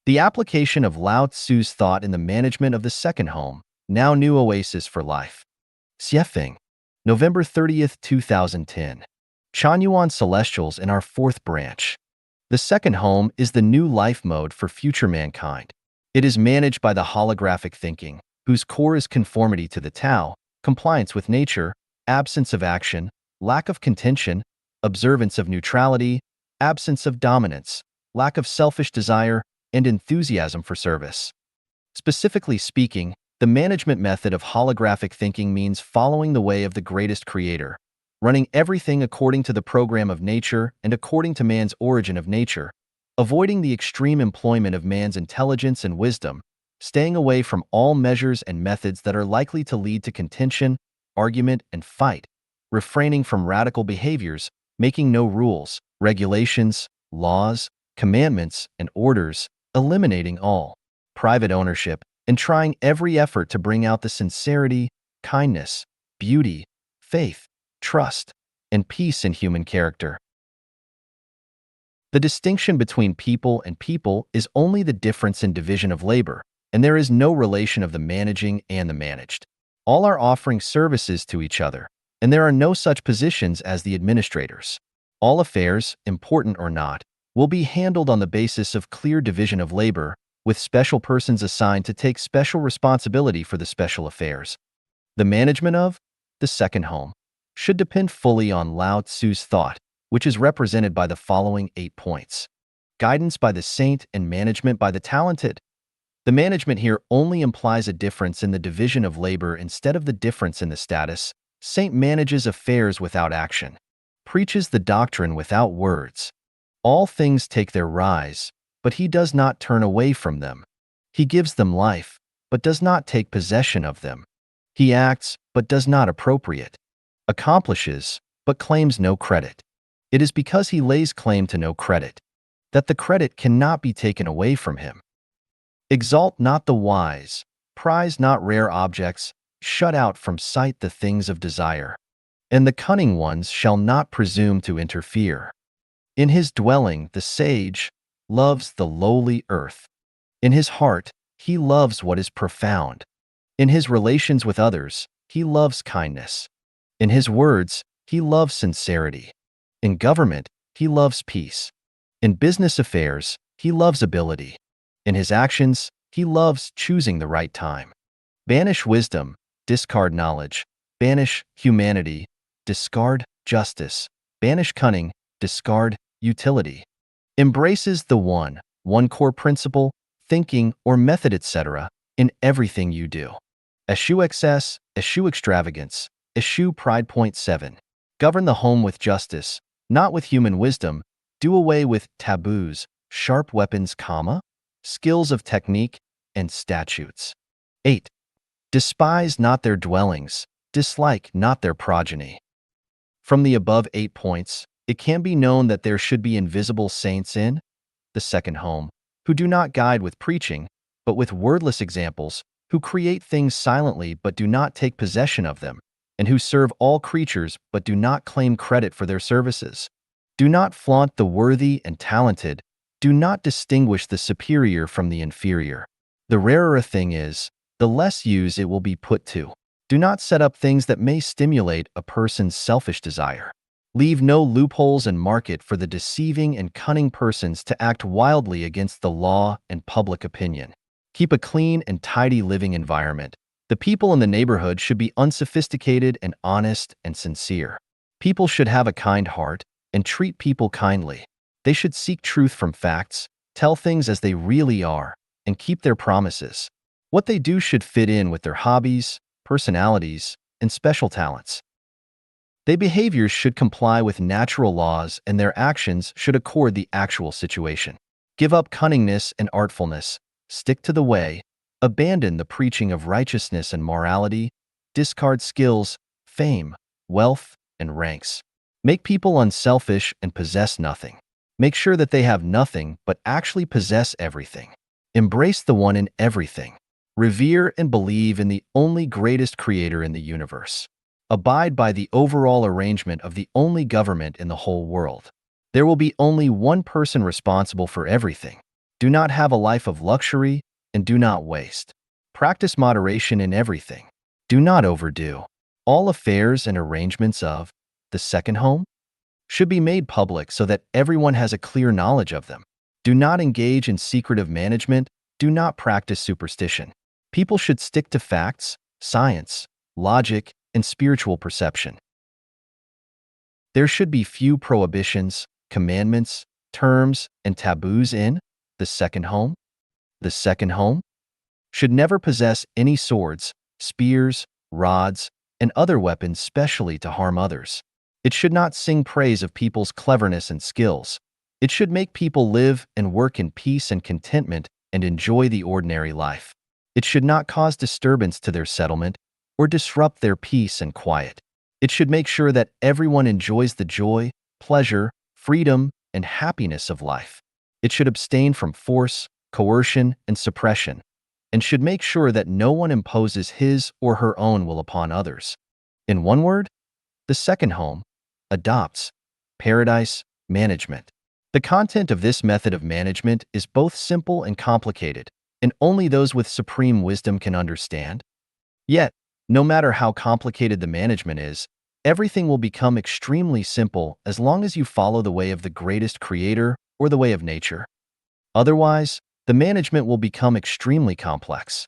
The application of Lao Tzu's thought in the management of the second home, now new oasis for life. Xiefeng, November 30th, 2010. Chanyuan Celestials in our fourth branch. The second home is the new life mode for future mankind. It is managed by the holographic thinking, whose core is conformity to the Tao, compliance with nature, absence of action, lack of contention, observance of neutrality, absence of dominance, lack of selfish desire, and enthusiasm for service. Specifically speaking, the management method of holographic thinking means following the way of the greatest creator, running everything according to the program of nature and according to man's origin of nature, avoiding the extreme employment of man's intelligence and wisdom, staying away from all measures and methods that are likely to lead to contention, argument, and fight, refraining from radical behaviors, making no rules, regulations, laws, commandments, and orders, eliminating all private ownership, and trying every effort to bring out the sincerity, kindness, beauty, faith, trust, and peace in human character. The distinction between people and people is only the difference in division of labor, and there is no relation of the managing and the managed. All are offering services to each other, and there are no such positions as the administrators. All affairs, important or not, will be handled on the basis of clear division of labor, with special persons assigned to take special responsibility for the special affairs. The management of the second home should depend fully on Lao Tzu's thought, which is represented by the following 8 points. Guidance by the saint and management by the talented. The management here only implies a difference in the division of labor instead of the difference in the status. Saint manages affairs without action, preaches the doctrine without words. All things take their rise, but he does not turn away from them. He gives them life, but does not take possession of them. He acts, but does not appropriate. Accomplishes, but claims no credit. It is because he lays claim to no credit that the credit cannot be taken away from him. Exalt not the wise, prize not rare objects, shut out from sight the things of desire, and the cunning ones shall not presume to interfere. In his dwelling the sage loves the lowly earth. In his heart he loves what is profound. In his relations with others he loves kindness. In his words he loves sincerity. In government he loves peace. In business affairs he loves ability. In his actions he loves choosing the right time. Banish wisdom, discard knowledge. Banish humanity, discard justice. Banish cunning, discard utility. Embraces the one core principle, thinking or method, etc., in everything you do. Eschew excess, eschew extravagance, eschew pride. Point 7. Govern the home with justice, not with human wisdom. Do away with taboos, sharp weapons, skills of technique, and statutes. 8. Despise not their dwellings, dislike not their progeny. From the above 8 points, it can be known that there should be invisible saints in the second home, who do not guide with preaching, but with wordless examples, who create things silently but do not take possession of them, and who serve all creatures but do not claim credit for their services. Do not flaunt the worthy and talented. Do not distinguish the superior from the inferior. The rarer a thing is, the less use it will be put to. Do not set up things that may stimulate a person's selfish desire. Leave no loopholes and market for the deceiving and cunning persons to act wildly against the law and public opinion. Keep a clean and tidy living environment. The people in the neighborhood should be unsophisticated and honest and sincere. People should have a kind heart and treat people kindly. They should seek truth from facts, tell things as they really are, and keep their promises. What they do should fit in with their hobbies, personalities, and special talents. Their behaviors should comply with natural laws and their actions should accord the actual situation. Give up cunningness and artfulness, stick to the way, abandon the preaching of righteousness and morality, discard skills, fame, wealth, and ranks. Make people unselfish and possess nothing. Make sure that they have nothing but actually possess everything. Embrace the one in everything. Revere and believe in the only greatest creator in the universe. Abide by the overall arrangement of the only government in the whole world. There will be only one person responsible for everything. Do not have a life of luxury and do not waste. Practice moderation in everything. Do not overdo. All affairs and arrangements of the second home should be made public so that everyone has a clear knowledge of them. Do not engage in secretive management. Do not practice superstition. People should stick to facts, science, logic, and spiritual perception. There should be few prohibitions, commandments, terms, and taboos in the second home. The second home should never possess any swords, spears, rods, and other weapons specially to harm others. It should not sing praise of people's cleverness and skills. It should make people live and work in peace and contentment and enjoy the ordinary life. It should not cause disturbance to their settlement or disrupt their peace and quiet. It should make sure that everyone enjoys the joy, pleasure, freedom, and happiness of life. It should abstain from force, coercion, and suppression, and should make sure that no one imposes his or her own will upon others. In one word, the second home adopts paradise management. The content of this method of management is both simple and complicated, and only those with supreme wisdom can understand. Yet, no matter how complicated the management is, everything will become extremely simple as long as you follow the way of the greatest creator or the way of nature. Otherwise, the management will become extremely complex.